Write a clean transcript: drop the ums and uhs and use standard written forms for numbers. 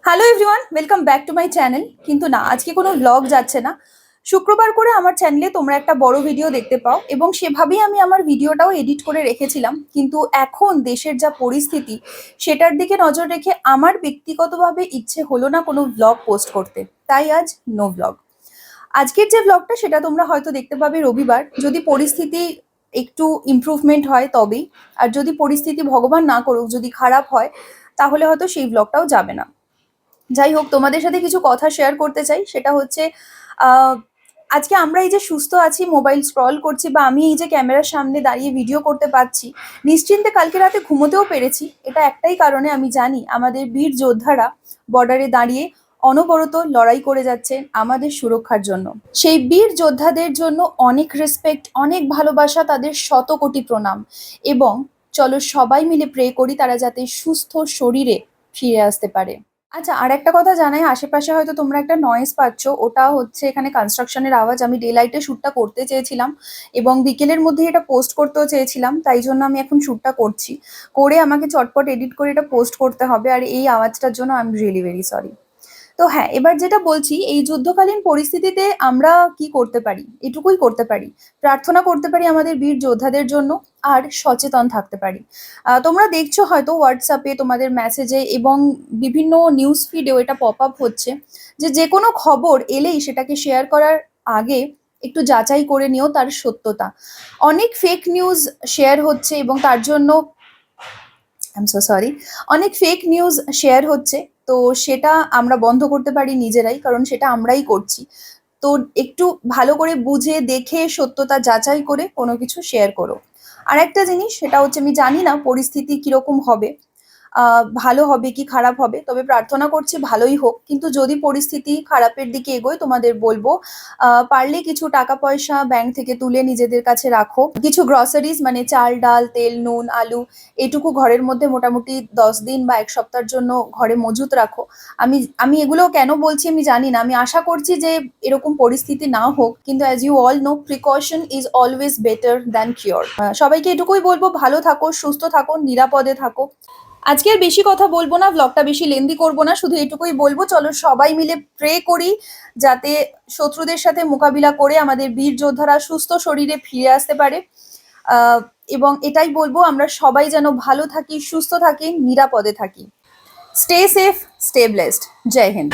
Hello everyone, welcome back to my channel. কিন্তু না, আজকে কোনো ব্লগ যাচ্ছে না। শুক্রবার করে আমার চ্যানেলে তোমরা একটা বড় ভিডিও দেখতে পাও এবং সেভাবেই আমি আমার ভিডিওটাও এডিট করে রেখেছিলাম। কিন্তু এখন দেশের যা পরিস্থিতি, সেটার দিকে নজর রেখে আমার ব্যক্তিগতভাবে ইচ্ছে হলো না কোনো ব্লগ পোস্ট করতে। তাই আজ নো ব্লগ। আজকের যে ব্লগটা সেটা তোমরা হয়তো দেখতে পাবে রবিবার, যদি পরিস্থিতি একটু ইমপ্রুভমেন্ট হয় তবেই। আর যদি পরিস্থিতি ভগবান না করুক যদি খারাপ হয়, তাহলে হয়তো সেই ব্লগটাও যাবে না। যাই হোক, তোমাদের সাথে কিছু কথা শেয়ার করতে চাই। সেটা হচ্ছে আহ, আজকে আমরা এই যে সুস্থ আছি, মোবাইল স্ক্রল করছি, বা আমি এই যে ক্যামেরার সামনে দাঁড়িয়ে ভিডিও করতে পারছি, নিশ্চিন্তে কালকে রাতে ঘুমোতেও পেরেছি, এটা একটাই কারণে। আমি জানি আমাদের বীর যোদ্ধারা বর্ডারে দাঁড়িয়ে অনবরত লড়াই করে যাচ্ছে আমাদের সুরক্ষার জন্য। সেই বীর যোদ্ধাদের জন্য অনেক রেসপেক্ট, অনেক ভালোবাসা, তাদের শত কোটি প্রণাম। এবং চলো সবাই মিলে প্রে করি তারা যাতে সুস্থ শরীরে ফিরে আসতে পারে। আচ্ছা, আর একটা কথা জানাই, আশেপাশে হয়তো তোমরা একটা নয়েজ পাচ্ছ, ওটা হচ্ছে এখানে কনস্ট্রাকশনের আওয়াজ। আমি ডে লাইটে শ্যুটটা করতে চেয়েছিলাম এবং বিকেলের মধ্যে এটা পোস্ট করতেও চেয়েছিলাম, তাই জন্য আমি এখন শ্যুটটা করছি। করে আমাকে চটপট এডিট করে এটা পোস্ট করতে হবে, আর এই আওয়াজটার জন্য I am really very sorry. তো হ্যাঁ, এবার যেটা বলছি, এই যুদ্ধকালীন পরিস্থিতিতে আমরা কি করতে পারি? এটুকুই করতে পারি, প্রার্থনা করতে পারি আমাদের বীর যোদ্ধাদের জন্য, আর সচেতন থাকতে পারি। তোমরা দেখছো হয়তো হোয়াটসঅ্যাপে তোমাদের মেসেজে এবং বিভিন্ন নিউজ ফিডেও এটা পপ আপ হচ্ছে যে যে কোনো খবর এলেই সেটাকে শেয়ার করার আগে একটু যাচাই করে নিও তার সত্যতা। অনেক ফেক নিউজ শেয়ার হচ্ছে এবং তার জন্য আই এম সো সরি, অনেক ফেক নিউজ শেয়ার হচ্ছে। তো সেটা আমরা বন্ধ করতে পারি নিজেরাই, কারণ সেটা আমরাই করছি। তো একটু ভালো করে বুঝে দেখে সত্যতা যাচাই করে কোনো কিছু শেয়ার করো। আর একটা জিনিস, সেটা হচ্ছে আমি জানি না পরিস্থিতি কিরকম হবে, ভালো হবে কি খারাপ হবে, তবে প্রার্থনা করছি ভালোই হোক। কিন্তু যদি পরিস্থিতি খারাপের দিকে এগোয়, তোমাদের বলবো পারলে কিছু টাকা পয়সা ব্যাংক থেকে তুলে নিজেদের কাছে রাখো। কিছু গ্রসারিজ মানে চাল ডাল তেল নুন আলু, এটুকু ঘরের মধ্যে মোটামুটি 10 দিন বা এক সপ্তাহের জন্য ঘরে মজুত রাখো। আমি আমি এগুলো কেন বলছি আমি জানি না, আমি আশা করছি যে এরকম পরিস্থিতি না হোক, কিন্তু as you all know, precaution is always better than cure. সবাইকে এটুকুই বলবো, ভালো থাকো, সুস্থ থাকো, নিরাপদে থাকো। আজকে আর বেশি কথা বলবো না, ব্লগটা বেশি লেন্দি করবো না, শুধু এটুকুই বলবো, চলো সবাই মিলে প্রে করি যাতে শত্রুদের সাথে মোকাবিলা করে আমাদের বীর যোদ্ধারা সুস্থ শরীরে ফিরে আসতে পারে। আহ, এবং এটাই বলবো, আমরা সবাই যেন ভালো থাকি, সুস্থ থাকি, নিরাপদে থাকি। Stay safe, stay blessed. জয় হিন্দ।